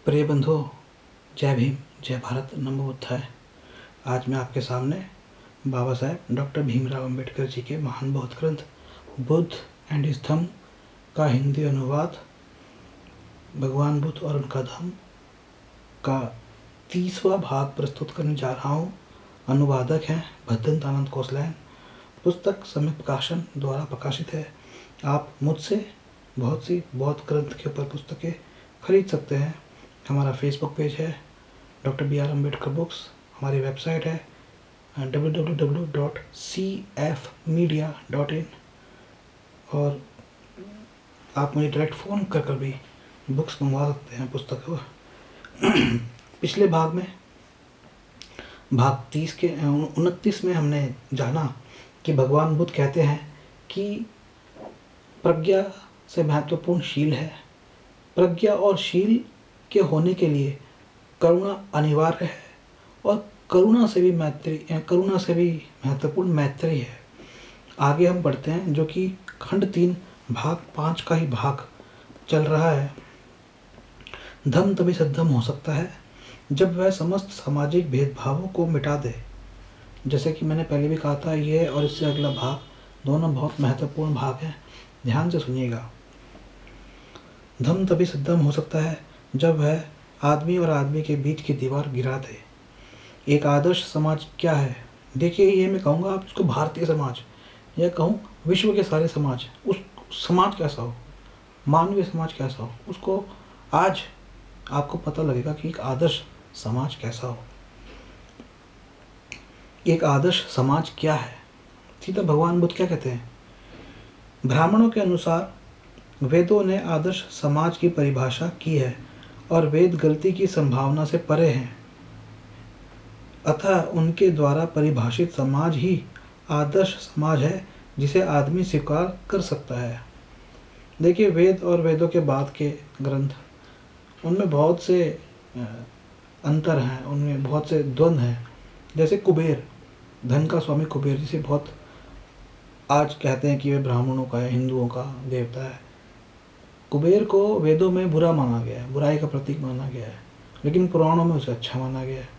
प्रिय बंधुओं, जय भीम, जय भारत, नमो बुद्धाय। आज मैं आपके सामने बाबा साहेब डॉक्टर भीमराव अंबेडकर जी के महान बौद्ध ग्रंथ बुद्ध एंड हिज धम्म का हिंदी अनुवाद भगवान बुद्ध और उनका धम्म का 30वां भाग प्रस्तुत करने जा रहा हूँ। अनुवादक हैं भद्दंत आनंद कोसलैन। पुस्तक समय प्रकाशन द्वारा प्रकाशित है। आप मुझसे बहुत सी बौद्ध ग्रंथ के ऊपर पुस्तकें खरीद सकते हैं। हमारा फेसबुक पेज है doctor B R Ambedkar books. हमारी वेबसाइट है www.cfmedia.in और आप मुझे डायरेक्ट फ़ोन कर भी बुक्स मंगवा सकते हैं, पुस्तक। पिछले भाग में भाग 30 के 29 में हमने जाना कि भगवान बुद्ध कहते हैं कि प्रज्ञा से महत्वपूर्ण शील है। प्रज्ञा और शील के होने के लिए करुणा अनिवार्य है और करुणा से भी महत्वपूर्ण मैत्री है। आगे हम बढ़ते हैं, जो कि खंड 3 भाग 5 का ही भाग चल रहा है। धम्म तभी सद्धम्म हो सकता है जब वह समस्त सामाजिक भेदभावों को मिटा दे। जैसे कि मैंने पहले भी कहा था, यह और इससे अगला भाग दोनों बहुत महत्वपूर्ण भाग हैं। ध्यान से सुनिएगा। धम्म तभी सद्धम्म हो सकता है जब वह आदमी और आदमी के बीच की दीवार गिरा दे। एक आदर्श समाज क्या है? देखिए, ये मैं कहूँगा आप इसको भारतीय समाज या कहूँ विश्व के सारे समाज, उस समाज कैसा हो, मानवीय समाज कैसा हो, उसको आज आपको पता लगेगा कि एक आदर्श समाज कैसा हो। एक आदर्श समाज क्या है? सीधा भगवान बुद्ध क्या कहते हैं? ब्राह्मणों के अनुसार वेदों ने आदर्श समाज की परिभाषा की है और वेद गलती की संभावना से परे हैं। अतः उनके द्वारा परिभाषित समाज ही आदर्श समाज है जिसे आदमी स्वीकार कर सकता है। देखिए, वेद और वेदों के बाद के ग्रंथ, उनमें बहुत से अंतर हैं, उनमें बहुत से द्वंद्व हैं। जैसे कुबेर, धन का स्वामी कुबेर, जिसे बहुत आज कहते हैं कि वे ब्राह्मणों का है, हिंदुओं का देवता है। कुबेर को वेदों में बुरा माना गया है, बुराई का प्रतीक माना गया है, लेकिन पुराणों में उसे अच्छा माना गया है।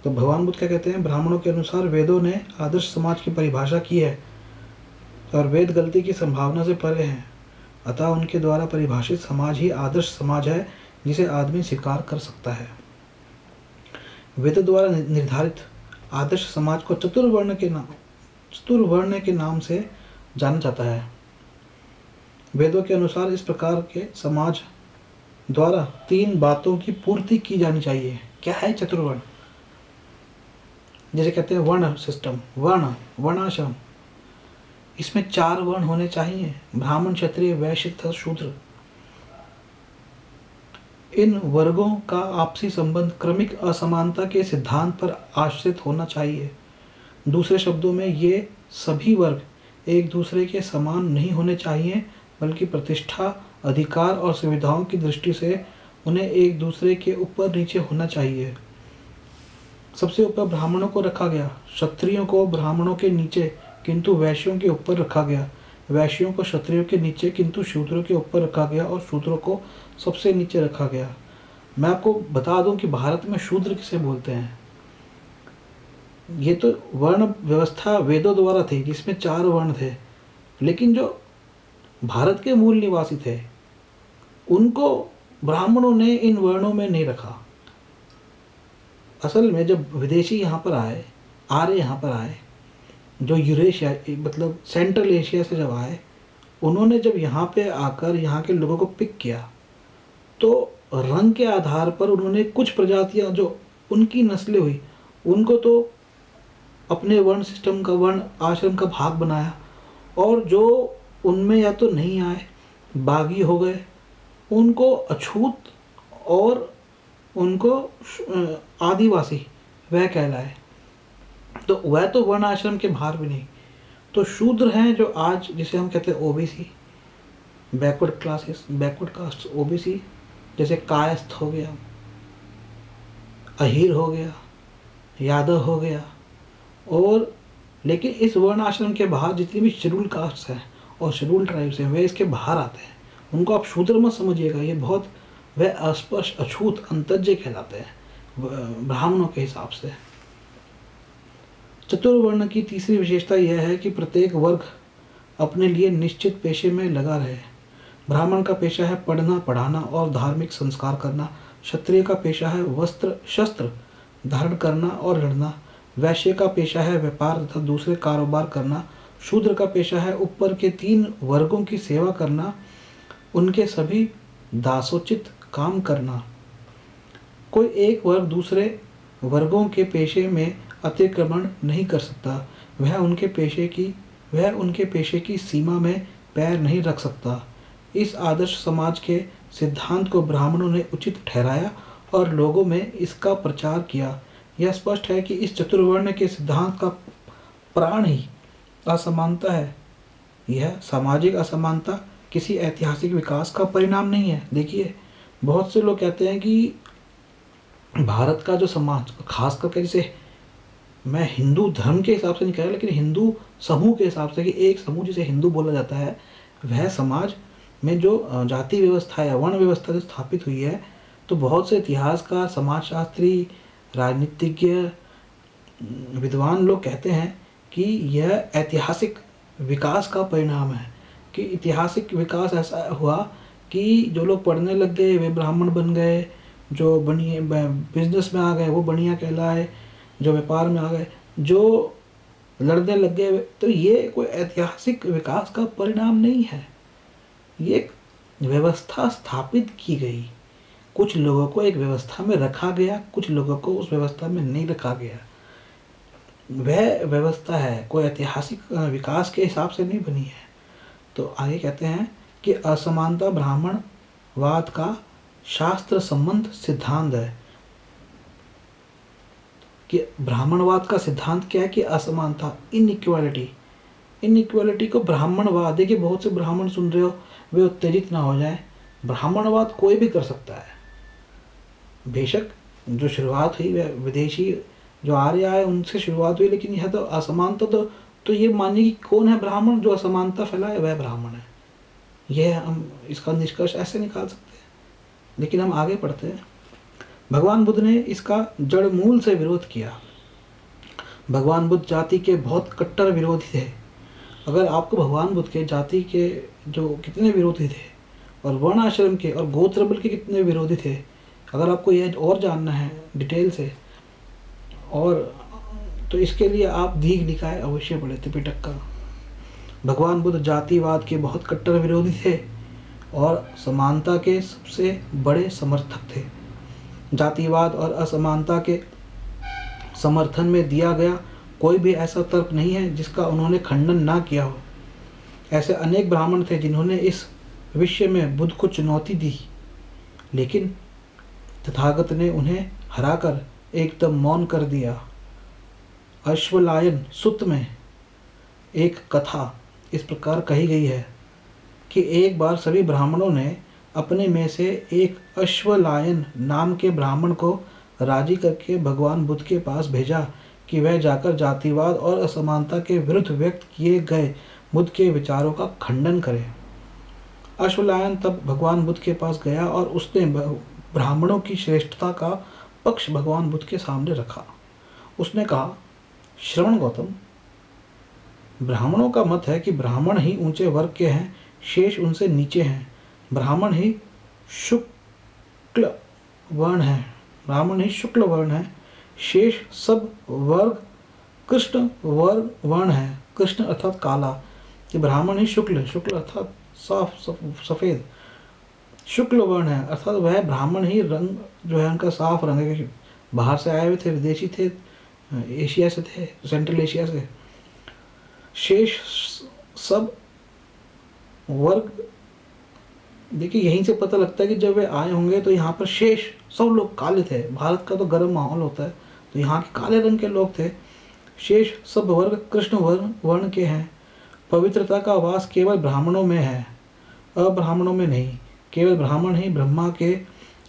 तो भगवान बुद्ध क्या कहते हैं? ब्राह्मणों के अनुसार वेदों ने आदर्श समाज की परिभाषा की है और वेद गलती की संभावना से परे हैं। अतः उनके द्वारा परिभाषित समाज ही आदर्श समाज है जिसे आदमी स्वीकार कर सकता है। वेद द्वारा निर्धारित आदर्श समाज को चतुर्वर्ण के नाम से जाना जाता है। वेदों के अनुसार इस प्रकार के समाज द्वारा 3 बातों की पूर्ति की जानी चाहिए। क्या है चतुर्वर्ण? जैसे कहते हैं वर्ण सिस्टम, वर्णाश्रम। इसमें 4 वर्ण होने चाहिए: ब्राह्मण, क्षत्रिय, वैश्य तथा शूद्र। इन वर्गों का आपसी संबंध क्रमिक असमानता के सिद्धांत पर आश्रित होना चाहिए। दूसरे शब्दों में, ये सभी वर्ग एक दूसरे के समान नहीं होने चाहिए, बल्कि प्रतिष्ठा, अधिकार और सुविधाओं की दृष्टि से उन्हें एक दूसरे के ऊपर नीचे होना चाहिए। सबसे ऊपर ब्राह्मणों को रखा गया, क्षत्रियों को ब्राह्मणों के नीचे किंतु वैश्यों के ऊपर रखा गया, वैश्यों को क्षत्रियों के नीचे किंतु शूद्रों के ऊपर रखा गया और शूद्रों को सबसे नीचे रखा गया। मैं आपको बता दूं कि भारत में शूद्र किसे बोलते हैं। ये तो वर्ण व्यवस्था वेदों द्वारा थी जिसमें 4 वर्ण थे, लेकिन जो भारत के मूल निवासी थे उनको ब्राह्मणों ने इन वर्णों में नहीं रखा। असल में जब विदेशी यहाँ पर आए, आर्य यहाँ पर आए, जो यूरेशिया मतलब सेंट्रल एशिया से जब आए, उन्होंने जब यहाँ पे आकर यहाँ के लोगों को पिक किया तो रंग के आधार पर उन्होंने कुछ प्रजातियाँ जो उनकी नस्लें हुई उनको तो अपने वर्ण सिस्टम का, वर्ण आश्रम का भाग बनाया, और जो उनमें या तो नहीं आए, बागी हो गए, उनको अछूत और उनको आदिवासी वह कहलाए। तो वह तो वर्ण आश्रम के बाहर भी नहीं। तो शूद्र हैं जो आज जिसे हम कहते हैं OBC, backward classes, backward caste, OBC. जैसे कायस्थ हो गया, अहीर हो गया, यादव हो गया, और लेकिन इस वर्ण आश्रम के बाहर जितनी भी शेड्यूल कास्ट्स हैं और शेड्यूल ट्राइब्स हैं वे इसके बाहर आते हैं। उनको आप शूद्र मत समझिएगा, ये बहुत वह अस्पष्ट अछूत अंतज्य कहलाते हैं ब्राह्मणों के हिसाब से। चतुर्वर्ण की तीसरी विशेषता यह है कि प्रत्येक वर्ग अपने लिए निश्चित पेशे में लगा रहे। ब्राह्मण का पेशा है पढ़ना पढ़ाना और धार्मिक संस्कार करना। क्षत्रिय का पेशा है वस्त्र शस्त्र धारण करना और लड़ना। वैश्य का पेशा है व्यापार तथा दूसरे कारोबार करना। शूद्र का पेशा है ऊपर के 3 वर्गों की सेवा करना, उनके सभी दासोचित काम करना। कोई एक वर्ग दूसरे वर्गों के पेशे में अतिक्रमण नहीं कर सकता। वह उनके पेशे की सीमा में पैर नहीं रख सकता। इस आदर्श समाज के सिद्धांत को ब्राह्मणों ने उचित ठहराया और लोगों में इसका प्रचार किया। यह स्पष्ट है कि इस चतुर्वर्ण के सिद्धांत का प्राण ही असमानता है। यह सामाजिक असमानता किसी ऐतिहासिक विकास का परिणाम नहीं है। देखिए, बहुत से लोग कहते हैं कि भारत का जो समाज, खास करके जैसे मैं हिंदू धर्म के हिसाब से नहीं कह रहा, लेकिन हिंदू समूह के हिसाब से, कि एक समूह जिसे हिंदू बोला जाता है, वह समाज में जो जाति व्यवस्था या वर्ण व्यवस्था जो स्थापित हुई है, तो बहुत से इतिहासकार, समाजशास्त्री, राजनीतिज्ञ, विद्वान लोग कहते हैं कि यह ऐतिहासिक विकास का परिणाम है। कि ऐतिहासिक विकास ऐसा हुआ कि जो लोग पढ़ने लग गए वे ब्राह्मण बन गए, जो बनिए बिजनेस में आ गए वो बढ़िया कहलाए, जो व्यापार में आ गए, जो लड़ने लग गए। तो ये कोई ऐतिहासिक विकास का परिणाम नहीं है, ये एक व्यवस्था स्थापित की गई। कुछ लोगों को एक व्यवस्था में रखा गया, कुछ लोगों को उस व्यवस्था में नहीं रखा गया। वह व्यवस्था है, कोई ऐतिहासिक विकास के हिसाब से नहीं बनी है। तो आगे कहते हैं कि असमानता ब्राह्मणवाद का शास्त्र संबंध सिद्धांत है। कि ब्राह्मणवाद का सिद्धांत क्या है? कि असमानता, इनइक्वालिटी। इनइक्वालिटी को ब्राह्मणवाद, देखिए बहुत से ब्राह्मण सुन रहे हो, वे उत्तेजित ना हो जाए। ब्राह्मणवाद कोई भी कर सकता है। बेशक जो शुरुआत हुई वह विदेशी जो आर्य आए उनसे शुरुआत हुई, लेकिन यह तो असमानता तो ये मानिए कि कौन है ब्राह्मण? जो असमानता फैलाए वह ब्राह्मण है। यह हम इसका निष्कर्ष ऐसे निकाल सकते हैं। लेकिन हम आगे पढ़ते हैं। भगवान बुद्ध ने इसका जड़ मूल से विरोध किया। भगवान बुद्ध जाति के बहुत कट्टर विरोधी थे। अगर आपको भगवान बुद्ध के जाति के जो कितने विरोधी थे और वर्ण आश्रम के और गोत्र बल के कितने विरोधी थे, अगर आपको यह और जानना है डिटेल से, और तो इसके लिए आप दीघ निकाय अवश्य पढ़े त्रिपिटक का। भगवान बुद्ध जातिवाद के बहुत कट्टर विरोधी थे और समानता के सबसे बड़े समर्थक थे। जातिवाद और असमानता के समर्थन में दिया गया कोई भी ऐसा तर्क नहीं है जिसका उन्होंने खंडन ना किया हो। ऐसे अनेक ब्राह्मण थे जिन्होंने इस विषय में बुद्ध को चुनौती दी, लेकिन तथागत ने उन्हें हराकर एकदम मौन कर दिया। अश्वलायन सुत्त में एक कथा इस प्रकार कही गई है कि एक बार सभी ब्राह्मणों ने अपने में से एक अश्वलायन नाम के ब्राह्मण को राजी करके भगवान बुद्ध के पास भेजा कि वह जाकर जातिवाद और असमानता के विरुद्ध व्यक्त किए गए बुद्ध के विचारों का खंडन करे। अश्वलायन तब भगवान बुद्ध के पास गया और उसने ब्राह्मणों की श्रेष्ठता का पक्ष भगवान बुद्ध के सामने रखा। उसने कहा, श्रवण गौतम, ब्राह्मणों का मत है कि ब्राह्मण ही ऊंचे वर्ग के हैं, शेष उनसे नीचे हैं। ब्राह्मण ही शुक्ल वर्ण है, शेष सब वर्ग कृष्ण वर्ण है। कृष्ण अर्थात काला, कि ब्राह्मण ही शुक्ल अर्थात साफ सफेद, शुक्ल वर्ण है अर्थात वह ब्राह्मण ही रंग जो है उनका साफ रंग है। बाहर से आए हुए थे, विदेशी थे, एशिया से थे, सेंट्रल एशिया से। शेष सब वर्ग, देखिए यहीं से पता लगता है कि जब वे आए होंगे तो यहाँ पर शेष सब लोग काले थे। भारत का तो गर्म माहौल होता है, तो यहाँ के काले रंग के लोग थे। शेष सब वर्ग कृष्ण वर्ण के हैं। पवित्रता का वास केवल ब्राह्मणों में है, अब्राह्मणों में नहीं। केवल ब्राह्मण ही ब्रह्मा के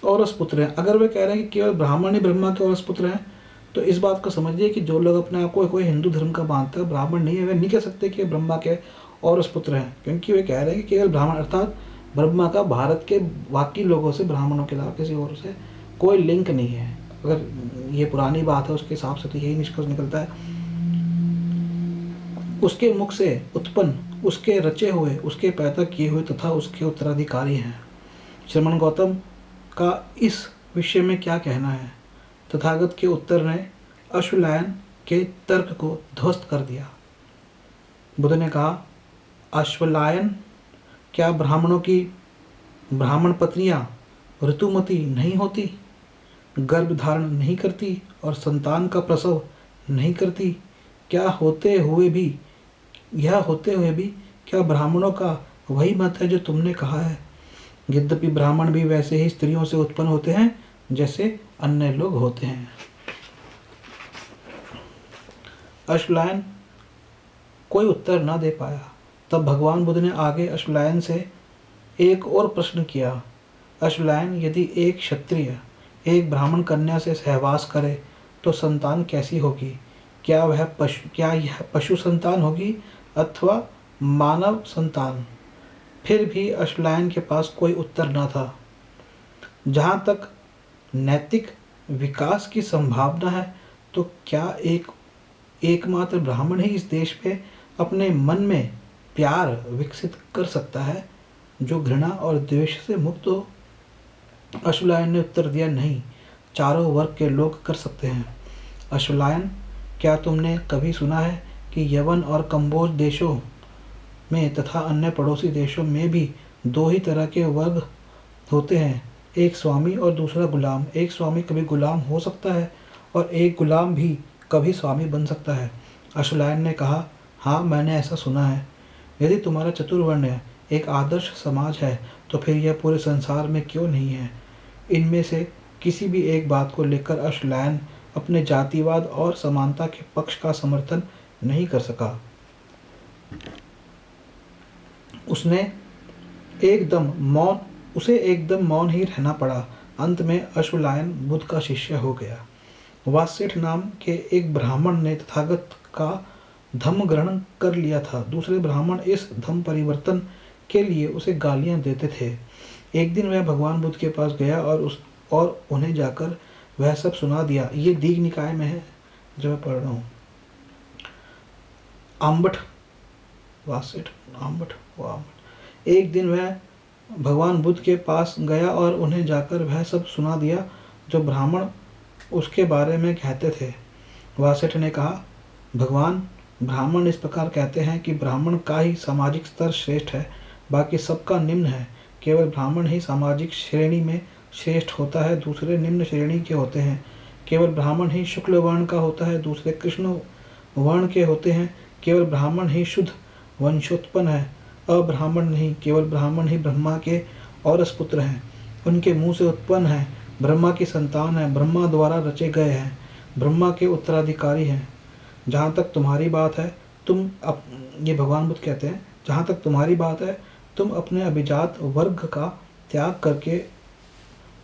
औरस पुत्र हैं। अगर वे कह रहे हैं कि केवल ब्राह्मण ही ब्रह्मा के औरस पुत्र हैं, तो इस बात को समझिए कि जो लोग अपने आप को कोई हिंदू धर्म का मानते हैं, ब्राह्मण नहीं है, वे नहीं कह सकते कि ब्रह्मा के औरस पुत्र हैं, क्योंकि वे कह रहे हैं कि केवल ब्राह्मण अर्थात ब्रह्मा का भारत के बाकी लोगों से, ब्राह्मणों के अलावा किसी और से कोई लिंक नहीं है। अगर ये पुरानी बात है उसके हिसाब से तो यही निष्कर्ष निकलता है। उसके मुख से उत्पन्न, उसके रचे हुए, उसके पैदा किए हुए तथा उसके उत्तराधिकारी हैं। श्रमण गौतम का इस विषय में क्या कहना है? तथागत के उत्तर ने अश्वलायन के तर्क को ध्वस्त कर दिया। बुद्ध ने कहा, अश्वलायन, क्या ब्राह्मणों की ब्राह्मण पत्नियां ऋतुमती नहीं होती, गर्भ धारण नहीं करती और संतान का प्रसव नहीं करती? यह होते हुए भी क्या ब्राह्मणों का वही मत है जो तुमने कहा है? यद्यपि ब्राह्मण भी वैसे ही स्त्रियों से उत्पन्न होते हैं जैसे अन्य लोग होते हैं। अश्वलायन कोई उत्तर न दे पाया। तब भगवान बुद्ध ने आगे अश्वलायन से एक और प्रश्न किया। अश्वलायन, यदि एक क्षत्रिय एक ब्राह्मण कन्या से सहवास करे तो संतान कैसी होगी? क्या यह पशु संतान होगी अथवा मानव संतान? फिर भी अश्वलायन के पास कोई उत्तर न था। जहाँ तक नैतिक विकास की संभावना है तो क्या एकमात्र ब्राह्मण ही इस देश पे अपने मन में प्यार विकसित कर सकता है जो घृणा और द्वेष से मुक्त हो? अश्वलायन ने उत्तर दिया, नहीं, चारों वर्ग के लोग कर सकते हैं। अश्वलायन, क्या तुमने कभी सुना है कि यवन और कंबोज देशों में तथा अन्य पड़ोसी देशों में भी दो ही तरह के वर्ग होते हैं, एक स्वामी और दूसरा गुलाम। एक स्वामी कभी गुलाम हो सकता है और एक गुलाम भी कभी स्वामी बन सकता है। अश्वलायन ने कहा, हाँ, मैंने ऐसा सुना है। यदि तुम्हारा चतुर्वर्ण एक आदर्श समाज है तो फिर यह पूरे संसार में क्यों नहीं है? इनमें से किसी भी एक बात को लेकर अश्वलायन अपने जातिवाद और समानता के पक्ष का समर्थन नहीं कर सका। उसे एकदम मौन ही रहना पड़ा। अंत में अश्वलायन बुद्ध का शिष्य हो गया। वासेठ नाम के एक ब्राह्मण ने तथागत का धम्म ग्रहण कर लिया था। दूसरे ब्राह्मण इस धम्म परिवर्तन के लिए उसे गालियां देते थे। एक दिन वह भगवान बुद्ध के पास गया और उन्हें जाकर वह सब सुना दिया। ये दीघ निकाय में है जो मैं पढ़ रहा हूँ। आम्बट, वासेठ, आम्बट, वो आम्बट। एक दिन वह भगवान बुद्ध के पास गया और उन्हें जाकर वह सब सुना दिया जो ब्राह्मण उसके बारे में कहते थे। वासेठ ने कहा, भगवान, ब्राह्मण इस प्रकार कहते हैं कि ब्राह्मण का ही सामाजिक स्तर श्रेष्ठ है, बाकी सबका निम्न है। केवल ब्राह्मण ही सामाजिक श्रेणी में श्रेष्ठ होता है, दूसरे निम्न श्रेणी के होते हैं। केवल ब्राह्मण ही शुक्ल वर्ण का होता है, दूसरे कृष्ण वर्ण के होते हैं। केवल ब्राह्मण ही शुद्ध वंशोत्पन्न है, अब्राह्मण नहीं। केवल ब्राह्मण ही ब्रह्मा के औरस पुत्र हैं, उनके मुंह से उत्पन्न है, ब्रह्मा की संतान है, ब्रह्मा द्वारा रचे गए हैं, ब्रह्मा के उत्तराधिकारी हैं। जहाँ तक तुम्हारी बात है ये भगवान बुद्ध कहते हैं, जहाँ तक तुम्हारी बात है, तुम अपने अभिजात वर्ग का त्याग करके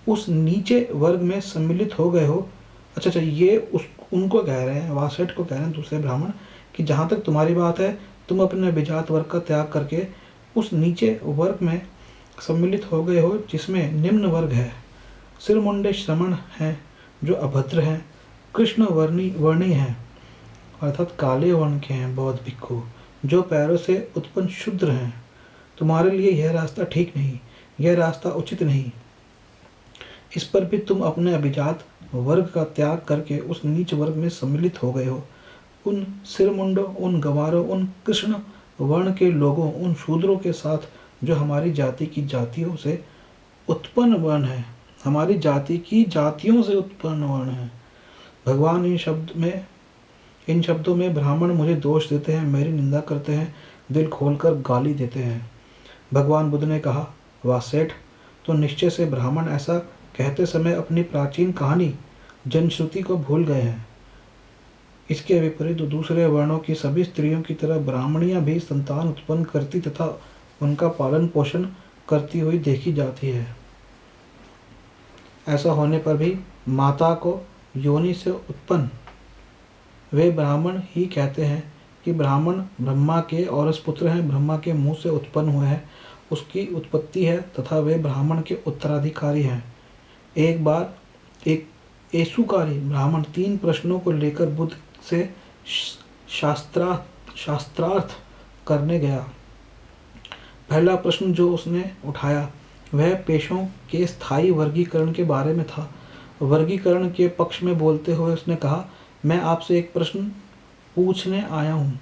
उस नीचे वर्ग में सम्मिलित हो गए हो। अच्छा, ये उनको कह रहे हैं, वासेठ को कह रहे हैं दूसरे ब्राह्मण, कि जहाँ तक तुम्हारी बात है, तुम अपने अभिजात वर्ग का त्याग करके उस नीचे वर्ग में सम्मिलित हो गए हो जिसमें निम्न वर्ग है। सिरमुंडे श्रमण हैं जो अभद्र हैं, कृष्ण वर्णी हैं अर्थात काले वर्ण के हैं, बौद्ध भिक्खु जो पैरों से उत्पन्न शूद्र हैं। तुम्हारे लिए यह रास्ता ठीक नहीं, यह रास्ता उचित नहीं। इस पर भी तुम अपने अभिजात वर्ग का त्याग करके उस नीच वर्ग में सम्मिलित हो गए हो। उन सिरमुंडों, उन गंवारों, उन कृष्ण वर्ण के लोगों, उन शूद्रों के साथ जो हमारी जाति की जातियों से उत्पन्न वर्ण है, हमारी जाति की जातियों से उत्पन्न वर्ण है। भगवान इन शब्दों में ब्राह्मण मुझे दोष देते हैं, मेरी निंदा करते हैं, दिल खोलकर गाली देते हैं। भगवान बुद्ध ने कहा, वासेठ, तो निश्चय से ब्राह्मण ऐसा कहते समय अपनी प्राचीन कहानी जनश्रुति को भूल गए हैं। इसके विपरीत दूसरे वर्णों की सभी स्त्रियों की तरह ब्राह्मणियां भी संतान उत्पन्न करती तथा उनका पालन पोषण करती हुई देखी जाती है। ऐसा होने पर भी माता को योनि से उत्पन्न वे ब्राह्मण ही कहते हैं कि ब्राह्मण ब्रह्मा के औरस पुत्र हैं, ब्रह्मा के मुंह से उत्पन्न हुए हैं उसकी उत्पत्ति है तथा वे ब्राह्मण के उत्तराधिकारी हैं। एक बार एक एसुकारी ब्राह्मण 3 प्रश्नों को लेकर बुद्ध से शास्त्रार्थ करने गया। पहला प्रश्न जो उसने उठाया वह पेशों के स्थायी वर्गीकरण के बारे में था। वर्गीकरण के पक्ष में बोलते हुए उसने कहा, मैं आपसे एक प्रश्न पूछने आया हूँ।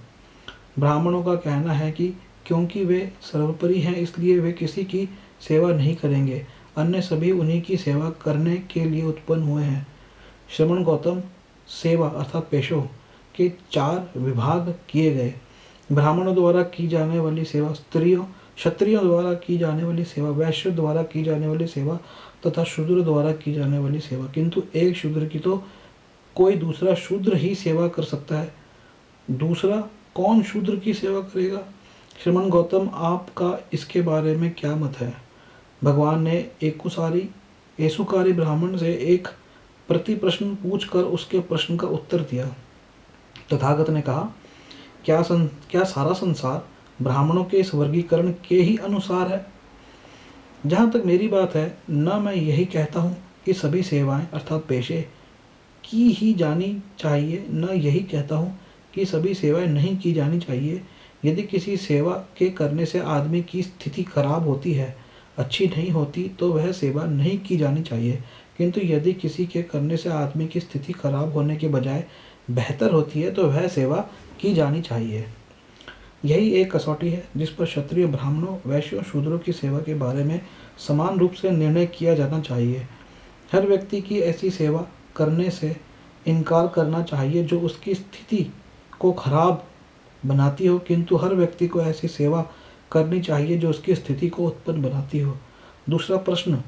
ब्राह्मणों का कहना है कि क्योंकि वे सर्वोपरि हैं इसलिए वे किसी की सेवा नहीं करेंगे, अन्य सभी उन्हीं की सेवा करने के लिए उत्पन्न हुए हैं। श्रमण गौतम, सेवा अर्थात पेशों के 4 विभाग किए गए। ब्राह्मणों द्वारा की जाने वाली सेवा, क्षत्रियों द्वारा की जाने वाली सेवा, वैश्यों द्वारा की जाने वाली सेवा तथा शूद्र द्वारा की जाने वाली सेवा। किंतु एक शूद्र की तो कोई दूसरा शूद्र ही सेवा कर सकता है, दूसरा कौन शूद्र की सेवा करेगा? श्रीमन गौतम, आपका इसके बारे में क्या मत है? भगवान ने एसुकारी ब्राह्मण से एक प्रति प्रश्न पूछकर उसके प्रश्न का उत्तर दिया। तथागत ने कहा, क्या सारा संसार ब्राह्मणों के इस वर्गीकरण के ही अनुसार है? जहाँ तक मेरी बात है, न मैं यही कहता हूँ कि सभी सेवाएं अर्थात पेशे की ही जानी चाहिए, न यही कहता हूँ कि सभी सेवाएं नहीं की जानी चाहिए। यदि किसी सेवा के करने से आदमी की स्थिति खराब होती है, अच्छी नहीं होती, तो वह सेवा नहीं की जानी चाहिए। किंतु यदि किसी के करने से आदमी की स्थिति खराब होने के बजाय बेहतर होती है, तो वह सेवा की जानी चाहिए। यही एक कसौटी है जिस पर क्षत्रिय ब्राह्मणों, वैश्यों, शूद्रों की सेवा के बारे में समान रूप से निर्णय किया जाना चाहिए। हर व्यक्ति की ऐसी सेवा करने से इनकार करना चाहिए जो उसकी स्थिति को खराब बनाती हो, किंतु हर व्यक्ति को ऐसी सेवा करनी चाहिए जो उसकी स्थिति को उत्पन्न बनाती हो। दूसरा प्रश्न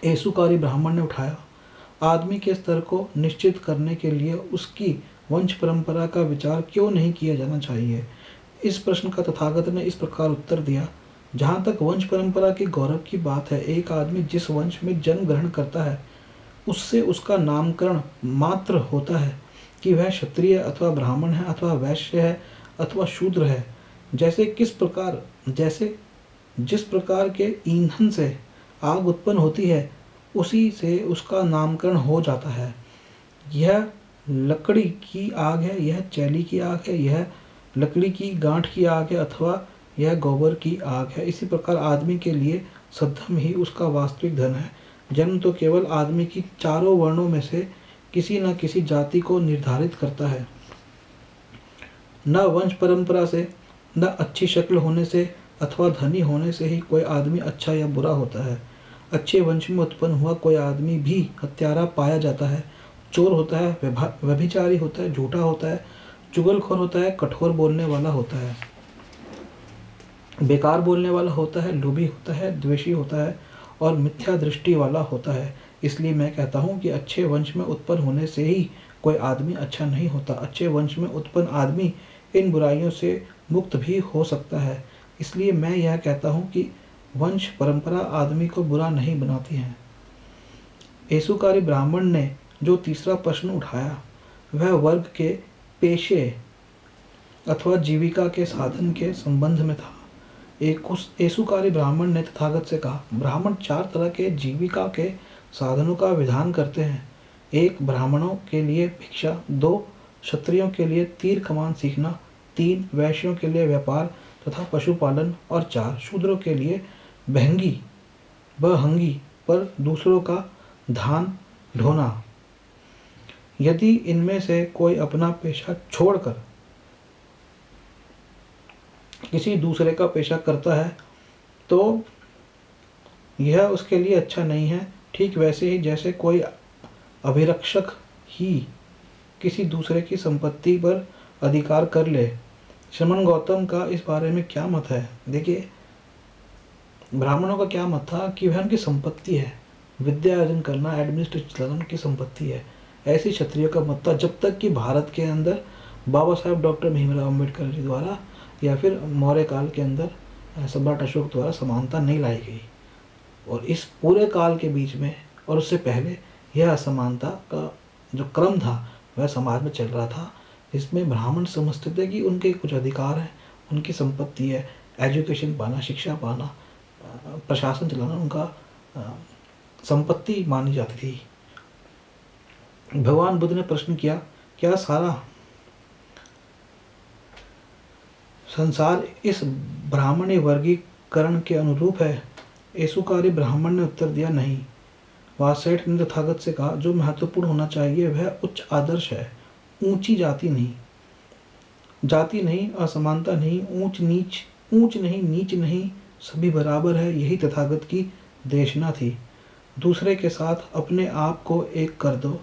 एसुकारी ब्राह्मण ने उठाया, आदमी के स्तर को निश्चित करने के लिए उसकी वंश परंपरा का विचार क्यों नहीं किया जाना चाहिए? इस प्रश्न का तथागत ने इस प्रकार उत्तर दिया, जहाँ तक वंश परंपरा के गौरव की बात है, एक आदमी जिस वंश में जन्म ग्रहण करता है उससे उसका नामकरण मात्र होता है कि वह क्षत्रिय अथवा ब्राह्मण है अथवा वैश्य है अथवा शूद्र है। जैसे जिस प्रकार के ईंधन से आग उत्पन्न होती है, उसी से उसका नामकरण हो जाता है। यह लकड़ी की आग है, यह चैली की आग है, यह लकड़ी की गांठ की आग है अथवा यह गोबर की आग है। इसी प्रकार आदमी के लिए सद्धर्म ही उसका वास्तविक धन है। जन्म तो केवल आदमी की 4 वर्णों में से किसी न किसी जाति को निर्धारित करता है। न वंश परंपरा से, न अच्छी शक्ल होने से अथवा धनी होने से ही कोई आदमी अच्छा या बुरा होता है। अच्छे वंश में उत्पन्न हुआ कोई आदमी भी हत्यारा पाया जाता है, चोर होता है, व्यभिचारी होता है, झूठा होता है, चुगलखोर होता है, कठोर बोलने वाला होता है, बेकार बोलने वाला होता है, लोभी होता है, द्वेषी होता है और मिथ्या दृष्टि वाला होता है। इसलिए मैं कहता हूँ कि अच्छे वंश में उत्पन्न होने से ही कोई आदमी अच्छा नहीं होता। अच्छे वंश में उत्पन्न आदमी इन बुराइयों से मुक्त भी हो सकता है। इसलिए मैं यह कहता हूँ कि वंश परंपरा आदमी को बुरा नहीं बनाती है। एसुकारी ब्राह्मण ने जो तीसरा प्रश्न उठाया वह वर्ग के पेशे अथवा जीविका के साधन के संबंध में था। एसुकारी ब्राह्मण ने तथागत से कहा, ब्राह्मण 4 तरह के जीविका के साधनों का विधान करते हैं। 1 ब्राह्मणों के लिए भिक्षा, 2 क्षत्रियों के लिए तीर कमान सीखना, 3 वैश्यों के लिए व्यापार तथा पशुपालन और 4 शूद्रों के लिए बहंगी पर दूसरों का धान ढोना। यदि इनमें से कोई अपना पेशा छोड़कर किसी दूसरे का पेशा करता है तो यह उसके लिए अच्छा नहीं है। ठीक वैसे ही जैसे कोई अभिरक्षक ही किसी दूसरे की संपत्ति पर अधिकार कर ले। श्रमण गौतम का इस बारे में क्या मत है? देखिए, ब्राह्मणों का क्या मत था कि वह उनकी संपत्ति है, विद्या अर्जन करना, एडमिनिस्ट्रेशन चलाना उनकी संपत्ति है। ऐसी क्षत्रियों का मत था जब तक कि भारत के अंदर बाबा साहेब डॉक्टर भीमराव अम्बेडकर जी द्वारा या फिर मौर्य काल के अंदर सम्राट अशोक द्वारा समानता नहीं लाई गई। और इस पूरे काल के बीच में और उससे पहले यह असमानता का जो क्रम था वह समाज में चल रहा था, जिसमें ब्राह्मण समझते थे कि उनके कुछ अधिकार हैं, उनकी संपत्ति है, एजुकेशन पाना, शिक्षा पाना, प्रशासन चलाना उनका संपत्ति मानी जाती थी। भगवान बुद्ध ने प्रश्न किया, क्या सारा संसार इस ब्राह्मणी वर्गीकरण के अनुरूप है? ऐसुकारी ब्राह्मण ने उत्तर दिया, नहीं। वासेठ ने तथागत से कहा, जो महत्वपूर्ण होना चाहिए वह उच्च आदर्श है, ऊंची जाति नहीं, असमानता नहीं, ऊंच नहीं, नीच नहीं, सभी बराबर है, यही तथागत की देशना थी। दूसरे के साथ अपने आप को एक कर दो,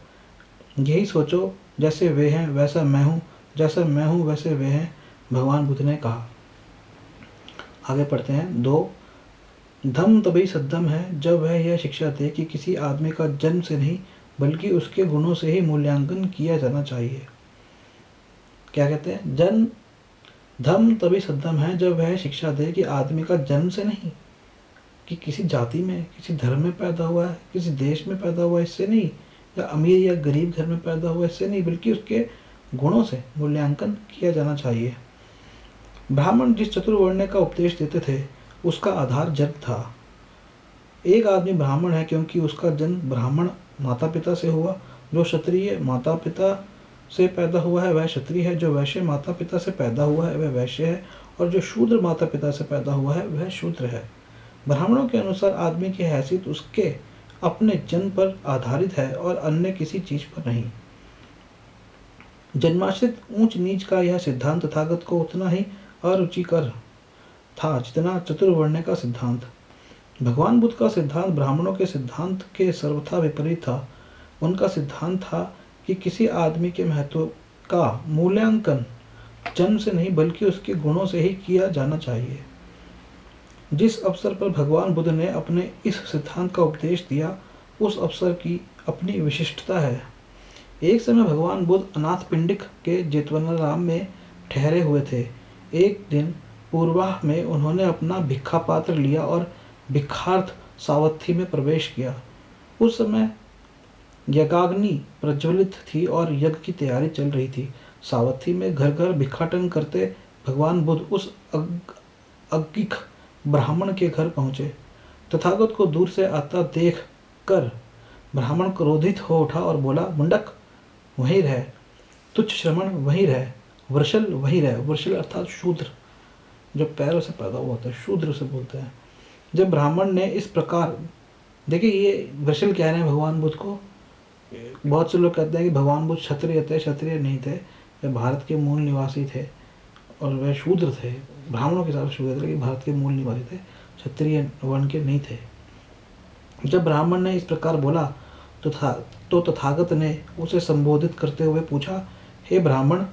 यही सोचो, जैसे वे हैं वैसा मैं हूँ, जैसा मैं हूँ वैसे वे हैं, भगवान बुद्ध ने कहा। आगे पढ़ते हैं। 2, धम्म तभी सद्धम है जब वह यह शिक्षा दे कि किसी आदमी का जन्म से नहीं बल्कि उसके गुणों से ही मूल्यांकन किया जाना चाहिए। क्या कहते हैं? धम्म तभी सद्धम है जब वह शिक्षा दे कि आदमी का जन्म से नहीं, कि किसी जाति में, किसी धर्म में पैदा हुआ है, किसी देश में पैदा हुआ है, इससे नहीं, या अमीर या गरीब घर में पैदा हुआ, इससे नहीं, बल्कि उसके गुणों से मूल्यांकन किया जाना चाहिए। ब्राह्मण जिस चतुर्वर्ण का उपदेश देते थे उसका आधार जन्म था। एक आदमी ब्राह्मण है क्योंकि उसका जन्म ब्राह्मण माता पिता से हुआ। जो क्षत्रिय माता पिता से पैदा हुआ है वह क्षत्रिय है, जो वैश्य माता पिता से पैदा हुआ है वह वैश्य है, और जो शूद्र माता पिता से पैदा हुआ है वह शूद्र है। ब्राह्मणों के अनुसार आदमी की हैसियत उसके अपने जन्म पर आधारित है और अन्य किसी चीज पर नहीं। जन्माश्रित ऊंच नीच का यह सिद्धांत तथागत को उतना ही अरुचिकर था जितना चतुर्वर्ण का सिद्धांत। भगवान बुद्ध का सिद्धांत ब्राह्मणों के सिद्धांत के सर्वथा विपरीत था। उनका सिद्धांत था कि किसी आदमी के महत्व का मूल्यांकन जन्म से नहीं बल्कि उसके गुणों से ही किया जाना चाहिए। जिस अवसर पर भगवान बुद्ध ने अपने इस सिद्धांत का उपदेश दिया उस अवसर की अपनी विशिष्टता है। एक समय भगवान बुद्ध अनाथपिंडिक के जेतवनाराम में ठहरे हुए थे। एक दिन पूर्वाह में उन्होंने अपना भिक्षा पात्र लिया और भिक्षार्थ सावथी में प्रवेश किया। उस समय यज्ञाग्नि प्रज्वलित थी और यज्ञ की तैयारी चल रही थी। सावथी में घर घर भिक्षाटन करते भगवान बुद्ध उस अज्ञिक ब्राह्मण के घर पहुंचे। तथागत को दूर से आता देख कर ब्राह्मण क्रोधित हो उठा और बोला, मुंडक वहीं रह, तुच्छ श्रमण वहीं रह, वृषल वहीं रह। वृषल अर्थात शूद्र, जो पैरों से पैदा हुआ होता है, शूद्र से बोलते हैं। जब ब्राह्मण ने इस प्रकार, देखिए ये वृषल कह रहे हैं भगवान बुद्ध को। बहुत से लोग कहते हैं कि भगवान बुद्ध क्षत्रिय थे, क्षत्रिय नहीं थे, वे भारत के मूल निवासी थे और वह शूद्र थे। ब्राह्मणों के हिसाब से शूद्र थे, लेकिन भारत के मूल निवासी थे, क्षत्रिय वर्ण के नहीं थे। जब ब्राह्मण ने इस प्रकार बोला तो तथागत ने उसे संबोधित करते हुए पूछा, हे ब्राह्मण,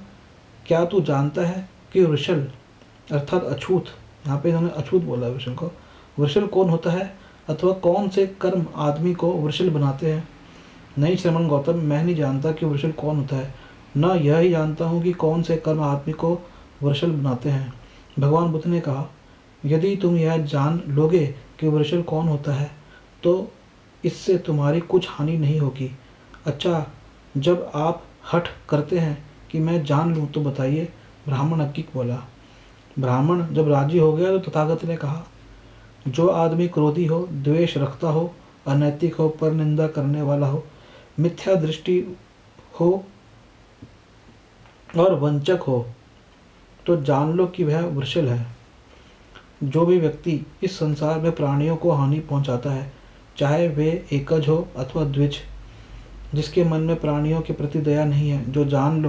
क्या तू जानता है कि वृषल अर्थात अछूत, यहाँ पे इन्होंने अछूत बोला वृषल को, वृषल कौन होता है अथवा कौन से कर्म आदमी को वृषल बनाते हैं? नहीं श्रमण गौतम, मैं नहीं जानता कि वृषल कौन होता है, न यह ही जानता हूँ कि कौन से कर्म आदमी को वृषल बनाते हैं। भगवान बुद्ध ने कहा, यदि तुम यह जान लोगे कि वृषल कौन होता है तो इससे तुम्हारी कुछ हानि नहीं होगी। अच्छा, जब आप हठ करते हैं कि मैं जान लूँ तो बताइए, ब्राह्मण अज्ञिक बोला। ब्राह्मण जब राजी हो गया तो तथागत ने कहा, जो आदमी क्रोधी हो, द्वेष रखता हो, अनैतिक हो, पर निंदा करने वाला हो, मिथ्या दृष्टि हो और वंचक हो, तो जान लो कि वह वृषल है। जो भी व्यक्ति इस संसार में प्राणियों को हानि पहुंचाता है, चाहे वे एकज हो अथवा द्विज, जिसके मन में प्राणियों के प्रति दया नहीं है, जो जान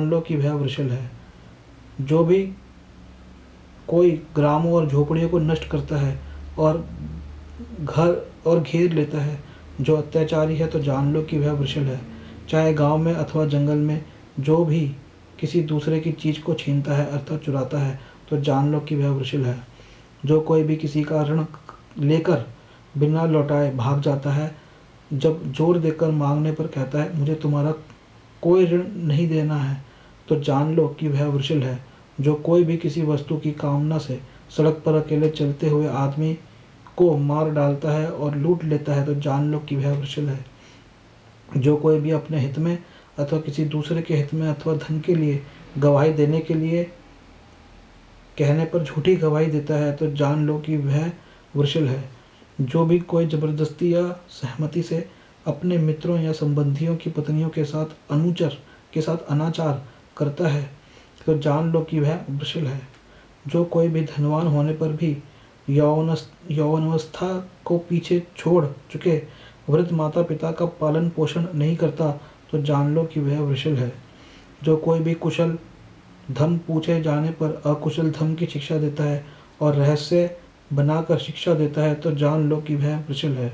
लो कि वह वृषल है। जो भी कोई ग्रामों और झोपड़ियों को नष्ट करता है और घर और घेर लेता है, जो अत्याचारी है, तो जान लो कि वह वृषल है। चाहे गांव में अथवा जंगल में जो भी किसी दूसरे की चीज़ को छीनता है अर्थात चुराता है, तो जान लो कि वह वृषल है। जो कोई भी किसी का ऋण लेकर बिना लौटाए भाग जाता है, जब जोर देकर मांगने पर कहता है मुझे तुम्हारा कोई ऋण नहीं देना है, तो जान लो कि वह वृषल है। जो कोई भी किसी वस्तु की कामना से सड़क पर अकेले चलते हुए आदमी को मार डालता है और लूट लेता है, तो जान लो कि वह वृषल है। जो कोई भी अपने हित में अथवा किसी दूसरे के हित में अथवा धन के लिए गवाही देने के लिए कहने पर झूठी गवाही देता है, तो जान लो कि वह वृषल है। जो भी कोई जबरदस्ती या सहमति से अपने मित्रों या संबंधियों की पत्नियों के साथ अनाचार करता है तो जान लो कि वह वृषल है। जो कोई भी धनवान होने पर भी यौवनावस्था को पीछे छोड़ चुके वृद्ध माता पिता का पालन पोषण नहीं करता तो जान लो कि वह वृषल है। जो कोई भी कुशल धम पूछे जाने पर अकुशल धम की शिक्षा देता है और रहस्य बनाकर शिक्षा देता है तो जान लो कि वह वृषल है।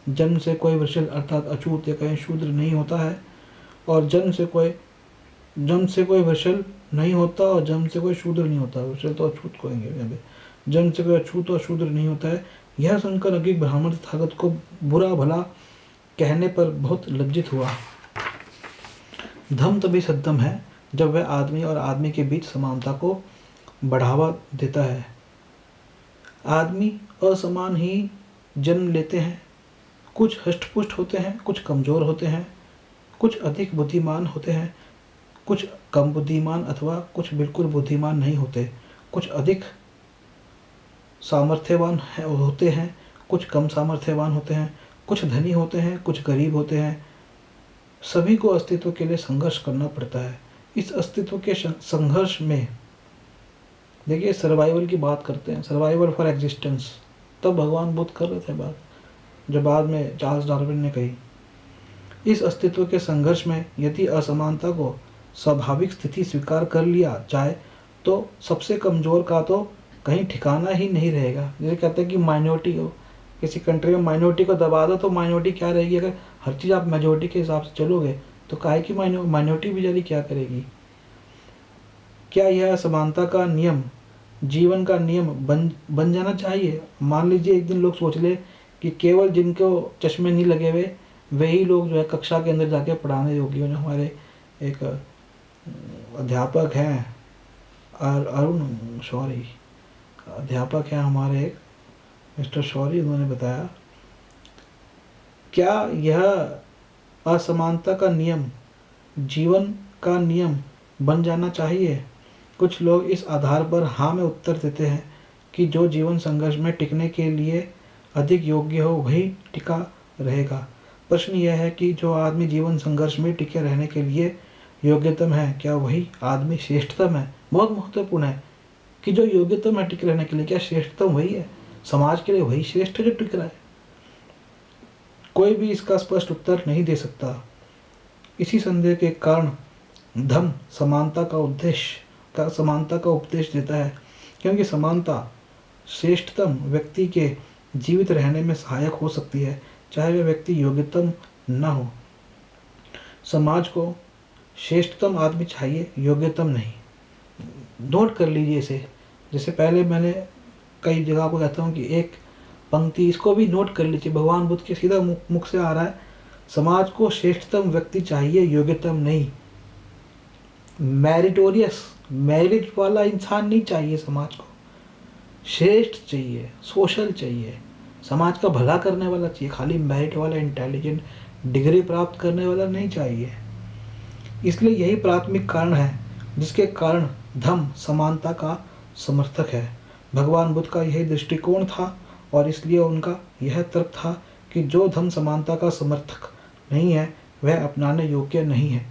जन्म से कोई वृषल अर्थात अछूत या कहीं शूद्र नहीं होता है और जन्म से कोई वृषल नहीं होता और जन्म से कोई शूद्र नहीं होता। वृषल तो अछूत कहेंगे यहाँ पे। जन्म से कोई अछूत और शूद्र नहीं होता है। यह सुनकर अज्ञ ब्राह्मण तथागत को बुरा भला कहने पर बहुत लज्जित हुआ। धम तभी सद्धम है जब वह आदमी और आदमी के बीच समानता को बढ़ावा देता है। आदमी असमान ही जन्म लेते हैं, कुछ हष्टपुष्ट होते हैं, कुछ कमज़ोर होते हैं, कुछ अधिक बुद्धिमान होते हैं, कुछ कम बुद्धिमान अथवा कुछ बिल्कुल बुद्धिमान नहीं होते, कुछ अधिक सामर्थ्यवान होते हैं, कुछ कम सामर्थ्यवान होते हैं, कुछ धनी होते हैं, कुछ गरीब होते हैं। सभी को अस्तित्व के लिए संघर्ष करना पड़ता है। इस अस्तित्व के संघर्ष में देखिए सर्वाइवल की बात करते हैं, सर्वाइवल फॉर एग्जिस्टेंस। तब भगवान बुद्ध कर रहे थे बात जो बाद में चार्ल्स डार्विन ने कही। इस अस्तित्व के संघर्ष में यदि असमानता को स्वाभाविक स्थिति स्वीकार कर लिया जाए तो सबसे कमज़ोर का तो कहीं ठिकाना ही नहीं रहेगा। जैसे कहते हैं कि माइनॉरिटी हो, किसी कंट्री में माइनॉरिटी को दबा दो तो माइनॉरिटी क्या रहेगी। अगर हर चीज़ आप मेजोरिटी के हिसाब से चलोगे तो काहे की माइनॉरिटी बेचारी क्या करेगी। क्या यह असमानता का नियम जीवन का नियम बन जाना चाहिए। मान लीजिए एक दिन लोग सोच ले कि केवल जिनको चश्मे नहीं लगे हुए वही लोग जो है कक्षा के अंदर जाके पढ़ाने योग्य हो। जो हमारे एक अध्यापक हैं अरुण शौरी अध्यापक हैं हमारे एक मिस्टर शौरी, उन्होंने बताया क्या यह असमानता का नियम जीवन का नियम बन जाना चाहिए। कुछ लोग इस आधार पर हाँ में उत्तर देते हैं कि जो जीवन संघर्ष में टिकने के लिए अधिक योग्य हो वही टिका रहेगा। प्रश्न यह है कि जो आदमी जीवन संघर्ष में टिके रहने के लिए योग्यतम है क्या वही आदमी श्रेष्ठतम है। बहुत महत्वपूर्ण है कि जो योग्यतम है टिके रहने के लिए क्या श्रेष्ठतम वही है, समाज के लिए वही श्रेष्ठ जो टिक रहा है। कोई भी इसका स्पष्ट उत्तर नहीं दे सकता। इसी संदेह के कारण धम्म समानता का उपदेश देता है, क्योंकि समानता श्रेष्ठतम व्यक्ति के जीवित रहने में सहायक हो सकती है, चाहे वह व्यक्ति योग्यतम न हो। समाज को श्रेष्ठतम आदमी चाहिए, योग्यतम नहीं। नोट कर लीजिए इसे। जैसे पहले मैंने कई जगह को कहता हूँ कि एक पंक्ति, इसको भी नोट कर लीजिए। भगवान बुद्ध के सीधा मुख से आ रहा है, समाज को श्रेष्ठतम व्यक्ति चाहिए, योग्यतम नहीं। मेरिट वाला इंसान नहीं चाहिए, समाज को श्रेष्ठ चाहिए, सोशल चाहिए, समाज का भला करने वाला चाहिए। खाली मेरिट वाला इंटेलिजेंट डिग्री प्राप्त करने वाला नहीं चाहिए। इसलिए यही प्राथमिक कारण है जिसके कारण धम्म समानता का समर्थक है। भगवान बुद्ध का यही दृष्टिकोण था और इसलिए उनका यह तर्क था कि जो धम्म समानता का समर्थक नहीं है वह अपनाने योग्य नहीं है।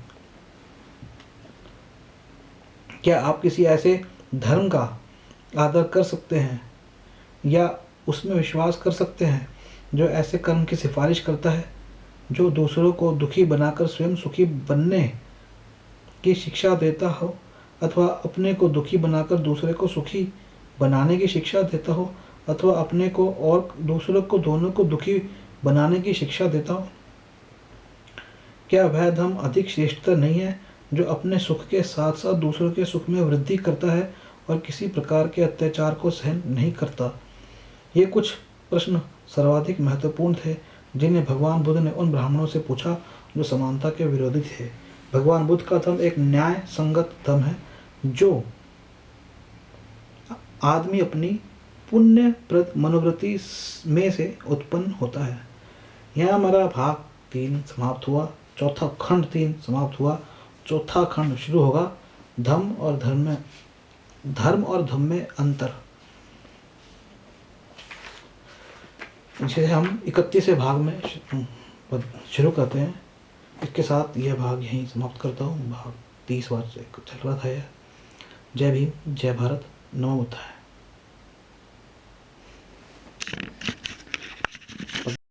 क्या आप किसी ऐसे धर्म का आदर कर सकते हैं या उसमें विश्वास कर सकते हैं जो ऐसे कर्म की सिफारिश करता है, जो दूसरों को दुखी बनाकर स्वयं सुखी बनने की शिक्षा देता हो अथवा अपने को दुखी बनाकर दूसरे को सुखी बनाने की शिक्षा देता हो अथवा अपने को और दूसरों को दोनों को दुखी बनाने की शिक्षा देता हो। क्या वह धर्म अधिक श्रेष्ठतर नहीं है जो अपने सुख के साथ साथ दूसरों के सुख में वृद्धि करता है और किसी प्रकार के अत्याचार को सहन नहीं करता। ये कुछ प्रश्न सर्वाधिक महत्वपूर्ण थे जिन्हें भगवान बुद्ध ने उन ब्राह्मणों से पूछा जो समानता के विरोधी थे। भगवान बुद्ध का धर्म एक न्याय संगत धर्म है जो आदमी अपनी पुण्यप्रद मनोवृत्ति में से उत्पन्न होता है। यह हमारा भाग 3 समाप्त हुआ, चौथा खंड 3 समाप्त हुआ। चौथा खंड शुरू होगा धर्म और धर्म में अंतर। जिसे हम 31वें भाग में शुरू करते हैं। इसके साथ यह भाग यहीं समाप्त करता हूँ। भाग 30 बार से चल रहा था यह। जय भीम, जय भारत, नमो बुद्धाय।